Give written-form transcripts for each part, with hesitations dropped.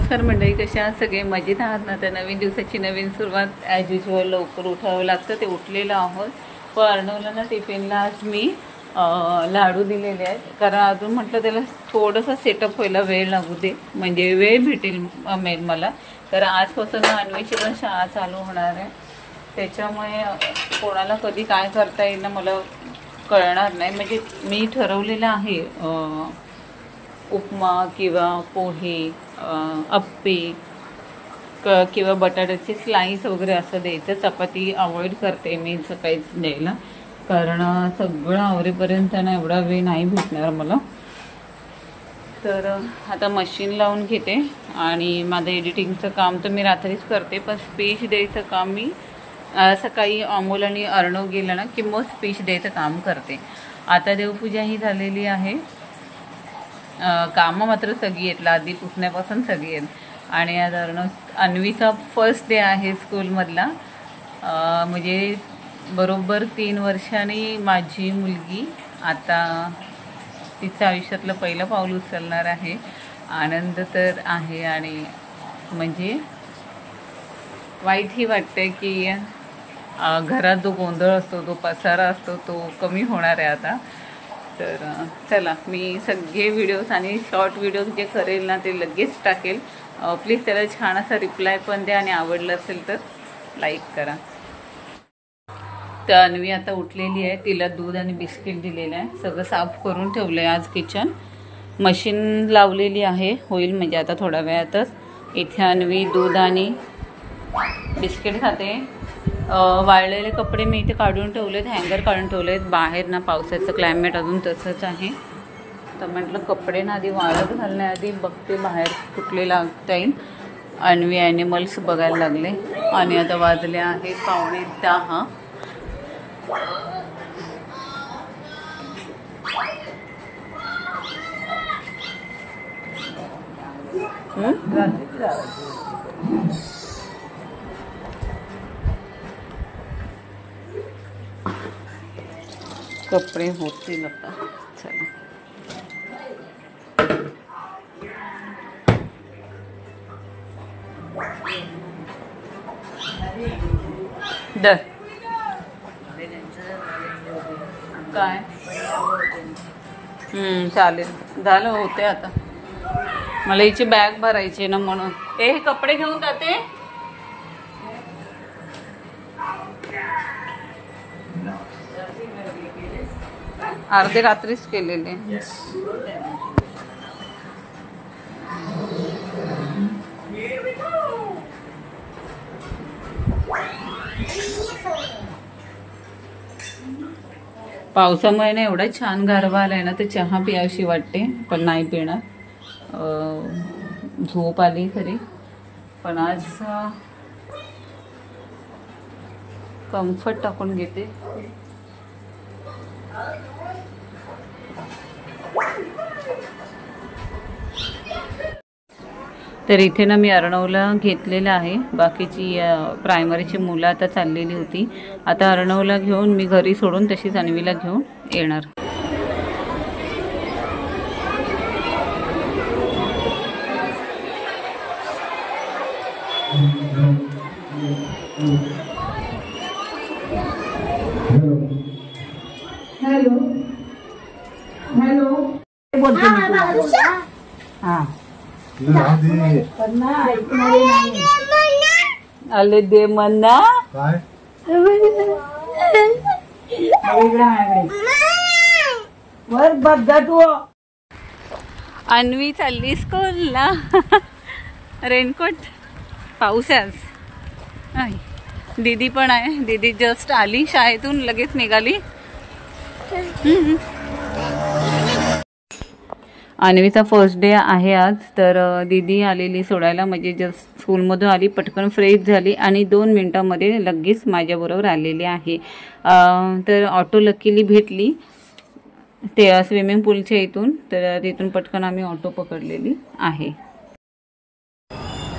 नमस्कार मंडळी, कशा आहात सगळे? मजेत आहात ना? तर नवीन दिवसाची नवीन सुरुवात ॲज युजल लवकर उठावं लागतं, ते उठलेलं आहोत. पण अर्णवला ना टिफिनला आज मी लाडू दिलेले आहेत, कारण अजून म्हटलं त्याला थोडंसं सेटअप व्हायला वेळ लागू दे, म्हणजे वेळ मिळेल मला. तर आजपासून अन्वीची पण शाळा चालू होणार आहे, त्याच्यामुळे कोणाला कधी काय करता येईल ना मला कळणार नाही. म्हणजे मी ठरवलेलं आहे उपमा किंवा पोहे, अप्पे किंवा बटाट्याची स्लाईस वगैरे असं द्यायचं. चपाती अवॉइड करते मी सकाळीच द्यायला, कारण सगळं आवरेपर्यंत ना एवढा वेळ नाही भेटणार मला. तर आता मशीन लावून घेते आणि माझं एडिटिंगचं काम तर मी रात्रीच करते, पण स्पीच द्यायचं काम मी सकाळी अमोल आणि अर्णव गेलं ना की मग स्पीच द्यायचं काम करते. आता देवपूजा ही झालेली आहे, कामं मात्र सगळी आहेत, लादी पुसण्यापासून सगळी आहेत. आणि आज अन्वीचा फर्स्ट डे आहे स्कूलमधला. म्हणजे बरोबर 3 वर्षांनी माझी मुलगी आता तिचं आयुष्यातलं पहिलं पाऊल उचलणार आहे. आनंद तर आहे आणि म्हणजे वाईटही वाटते की घरात जो गोंधळ असतो, जो पसारा असतो, तो कमी होणार आहे आता. तर चला, मी सगळे व्हिडिओज आणि शॉर्ट व्हिडिओज जे करेल ना ते लगेच टाकेल. प्लीज त्याला छान असा रिप्लाय पण द्या आणि आवडलं असेल तर लाईक करा. तर अन्वी आता उठलेली आहे, तिला दूध आणि बिस्किट दिलेलं आहे, सगळं साफ करून ठेवलं आहे. आज किचन मशीन लावलेली आहे, होईल म्हणजे आता थोड्या वेळातच. इथे अन्वी दूध आणि बिस्किट खाते. वाळलेले कपडे मी इथे काढून ठेवलेत, हँगर काढून ठेवलेत. बाहेर ना पावसाचं क्लायमेट अजून तसंच आहे, तर म्हटलं कपडे ना आधी वाळत घालण्याआधी बघते बाहेर कुठले लागता येईल. अन्वी ॲनिमल्स बघायला लागले आणि आता वाजले आहे 9:45. कपडे होतील आता. चला, काय चालेल, झालं होते. आता मला हिची बॅग भरायची ना, म्हणून हे कपडे घेऊन जाते. अर्धे रात्रीच केलेले. पावसामुळे ना एवढा छान गारवा आलाय ना, तर चहा प्यावीशी वाटते, पण नाही पिणार. झोप आली खरी, पण आज कम्फर्ट टाकून घेते. तर इथे ना मी अर्णवला घेतलेलं आहे. बाकीची प्रायमरीची मुलं आता चाललेली होती. आता अर्णवला घेऊन मी घरी सोडून तशीच अन्वीला घेऊन येणार. हॅलो हॅलो बोलते मी. हां आले दे मन्ना. काय वर बघ तू. अन्वी चालली स्कूलला. रेनकोट, पाऊस आज. दीदी पण आहे, दीदी जस्ट आली शाळेतून, लगेच निघाली. अन्वीचा फर्स्ट डे आहे आज, तर दीदी आलेली सोडायला, म्हणजे जस्ट स्कूलमधून आली, पटकन फ्रेश झाली आणि 2 मिनटामध्ये लगेच माझ्याबरोबर आलेली आहे. तर ऑटो लकीली भेटली ते स्विमिंग पूलच्या इथून, तर तिथून पटकन आम्ही ऑटो पकडलेली आहे.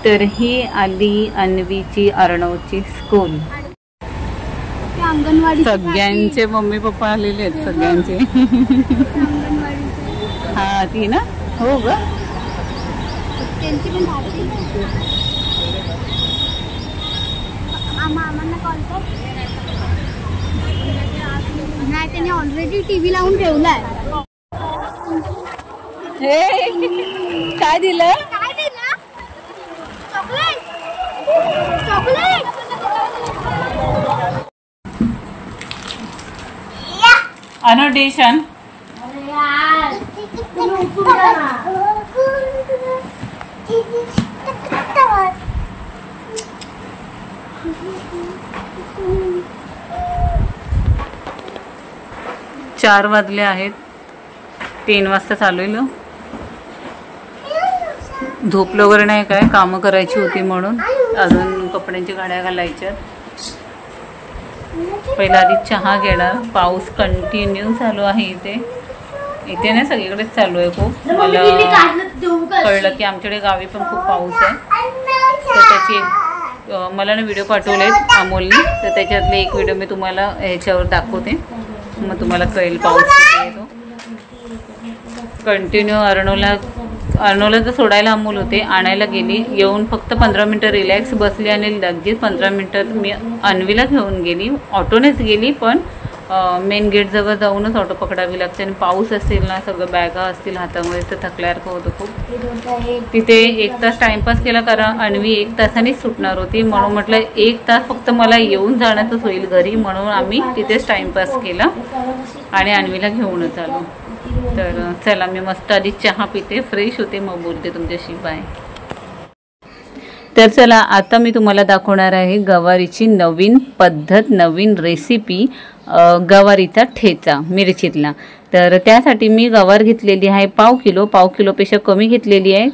तर ही आली अन्वीची अर्णवची स्कूल. सगळ्यांचे मम्मी पप्पा आलेले आहेत, सगळ्यांचे. हा ती ना, हो ग. त्यांची पण भाजी आम्हाला कॉल कर. नाही, त्यांनी ऑलरेडी टीव्ही लावून ठेवलाय. काय दिलं? काय दिलं? चॉकलेट. चॉकलेट. अनोटेशन. 4 वाजले आहेत. 3 वाजता चालू आहे. झोपलो वगैरे नाही, काय कामं करायची होती म्हणून. अजून कपड्यांच्या गाड्या घालायच्या. पहिला आधी चहा घेणार. पाऊस कंटिन्यू चालू आहे इथे. इथे नाही, सगळीकडेच चालू आहे खूप. मला कळलं की आमच्याकडे गावी पण खूप पाऊस आहे. तर त्याची मला ना व्हिडिओ पाठवलेत अमोलने. तर त्याच्यातले एक व्हिडिओ मी तुम्हाला ह्याच्यावर दाखवते, मग तुम्हाला कळेल पाऊस किती येतो. कंटिन्यू अर्णवला तर सोडायला अमोल होते, आणायला गेली. येऊन फक्त 15 मिनटं रिलॅक्स बसली आणि लगेच 15 मिनटात मी अन्वीला घेऊन गेली. ऑटोनेच गेली, पण मेन गेटजवळ जाऊनच ऑटो पकडावी लागते. आणि पाऊस असेल ना, सगळं बॅगा असतील हातामध्ये, तर थकल्यासारखं होतं खूप. तिथे 1 तास टाइमपास केला, कारण अन्वी 1 तासानेच सुटणार होती. म्हणून म्हटलं 1 तास फक्त मला येऊन जाण्यातच होईल घरी, म्हणून आम्ही तिथेच टाइमपास केला आणि अन्वीला घेऊनच आलो. तर चला, मी मस्त आधी चहा पिते, फ्रेश होते, मग बोलते तुमच्याशी. बाय. तर चला, आता मी तुम्हाला दाखवणार आहे गवारीची नवीन पद्धत, नवीन रेसिपी, गवारीचा ठेचा मिरचीतला. तर त्यासाठी मी गवार घेतलेली आहे 1/2 किलो. 1/2 किलोपेक्षा कमी घेतलेली आहे,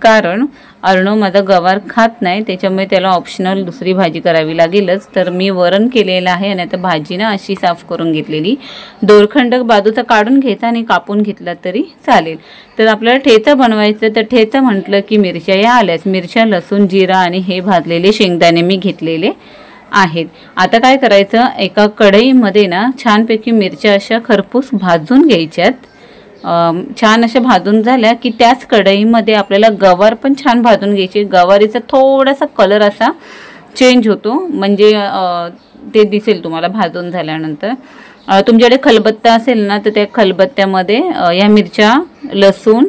कारण अर्णव माझा गवार खात नाही, त्याच्यामुळे त्याला ऑप्शनल दुसरी भाजी करावी लागेलच. तर मी वरण केलेलं आहे आणि आता भाजी ना अशी साफ करून घेतलेली. दोरखंड बाजूचा काढून घ्यायचा आणि कापून घेतला तरी चालेल. तर आपल्याला ठेचा बनवायचं. तर ठेचा म्हटलं की मिरच्या या आल्याच. मिरच्या, लसूण, जिरा आणि हे भाजलेले शेंगदाणे मी घेतलेले आहेत. आता काय करायचं, एका कढईमध्ये ना छानपैकी मिरच्या अशा खरपूस भाजून घ्यायच्यात. छान अशा भाजून झाल्या की त्याच कढईमध्ये आपल्याला गवार पण छान भाजून घ्यायची. गवारीचा थोडासा कलर असा चेंज होतो, म्हणजे ते दिसेल तुम्हाला भाजून झाल्यानंतर. तुमच्याकडे खलबत्ता असेल ना, तर त्या खलबत्त्यामध्ये या मिरच्या, लसूण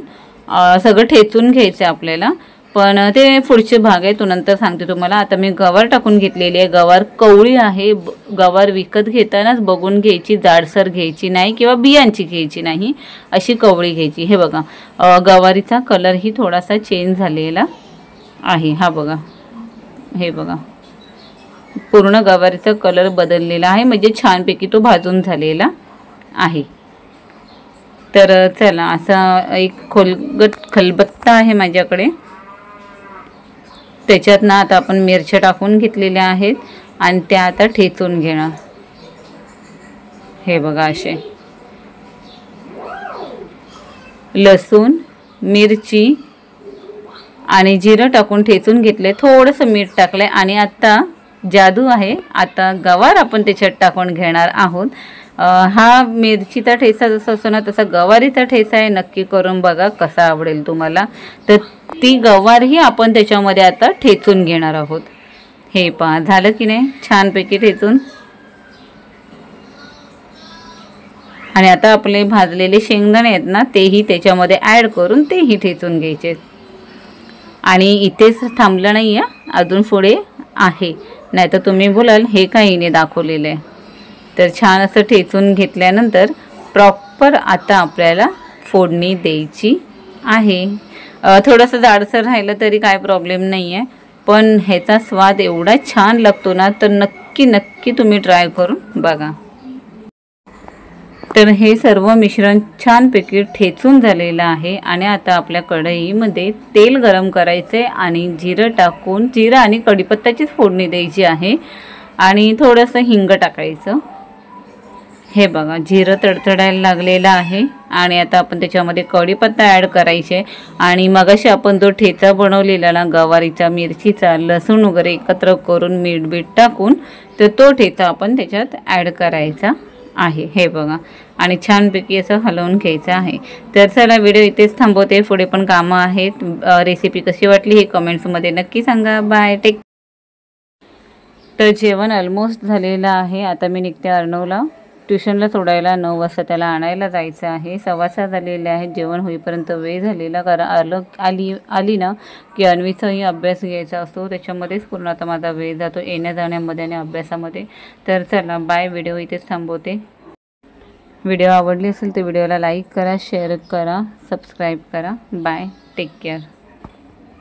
सगळं ठेचून घ्यायचं आपल्याला. पण ते पुढचे भाग आहे, तो नंतर सांगते तुम्हाला. आता मी गवार टाकून घेतलेली आहे. गवार कवळी आहे. गवार विकत घेतानाच बघून घ्यायची, जाडसर घ्यायची नाही किंवा बियांची घ्यायची नाही, अशी कवळी घ्यायची. हे बघा, गवारीचा कलरही थोडासा चेंज झालेला आहे. हा बघा, हे बघा, पूर्ण गवारीचा कलर बदललेला आहे, म्हणजे छानपैकी तो भाजून झालेला आहे. तर चला, असा एक खोलगट खलबत्ता आहे माझ्याकडे. त्याच्यात ना आता आपण मिरच्या टाकून घेतलेल्या आहेत आणि त्या आता ठेचून घेणार. हे बघा, असे लसूण, मिरची आणि जिरं टाकून ठेचून घेतले. थोडंसं मीठ टाकलंय आणि आता जादू आहे, आता गवार आपण त्याच्यात टाकून घेणार आहोत. हा मिरचीचा ठेचा जसा असतो ना, तसा गवारीचा ठेचा आहे. नक्की करून बघा, कसा आवडेल तुम्हाला. तर ती गवारही आपण त्याच्यामध्ये आता ठेचून घेणार आहोत. हे पहा, झालं की नाही छानपैकी ठेचून. आणि आता आपले भाजलेले शेंगदाणे आहेत ना, तेही त्याच्यामध्ये ॲड करून तेही ठेचून घ्यायचे. आणि इथेच थांबलं नाही आहे, अजून पुढे आहे, नाही तर तुम्ही बोलाल हे काही नाही दाखवलेलं आहे. तर छान असं ठेचून घेतल्यानंतर प्रॉपर आता आपल्याला फोडणी द्यायची आहे. थोडंसं जाडसर राहिलं तरी काय प्रॉब्लेम नाही आहे, पण ह्याचा स्वाद एवढा छान लागतो ना, तर नक्की तुम्ही ट्राय करून बघा. तर हे सर्व मिश्रण छानपैकी ठेचून झालेलं आहे. आणि आता आपल्या कढईमध्ये तेल गरम करायचे आणि जिरं टाकून, जिरं आणि कढीपत्त्याचीच फोडणी द्यायची आहे. आणि थोडंसं हिंग टाकायचं. हे बघा, जिरं तडतडायला लागलेलं आहे आणि आता आपण त्याच्यामध्ये कढीपत्ता ॲड करायचे. आणि मगाशी आपण जो ठेचा बनवलेला ना गवारीचा, मिरचीचा, लसूण वगैरे एकत्र करून मीठ टाकून, तर तो ठेचा आपण त्याच्यात ॲड करायचा आहे. हे बघा, आणि छानपैकी असं हलवून घ्यायचं आहे. तर चला व्हिडिओ इथेच थांबवते, पुढे पण कामं आहेत. रेसिपी कशी वाटली हे कमेंट्समध्ये नक्की सांगा. Bye, take. तर जेवण ऑलमोस्ट झालेलं आहे. आता मी निघते अर्णवला ट्युशनला सोडायला. 9 वाजता त्याला आणायला जायचं आहे. 6:15 झालेले आहेत. जेवण होईपर्यंत वेळ झालेला, कारण आली ना की अन्वीचाही अभ्यास घ्यायचा असतो, त्याच्यामध्येच पूर्ण आता माझा वेळ जातो येण्या जाण्यामध्ये आणि अभ्यासामध्ये. तर चला बाय, व्हिडिओ इथेच थांबवते. व्हिडिओ आवडली असेल तर व्हिडिओला लाईक करा, शेअर करा, सबस्क्राईब करा. Bye, take care.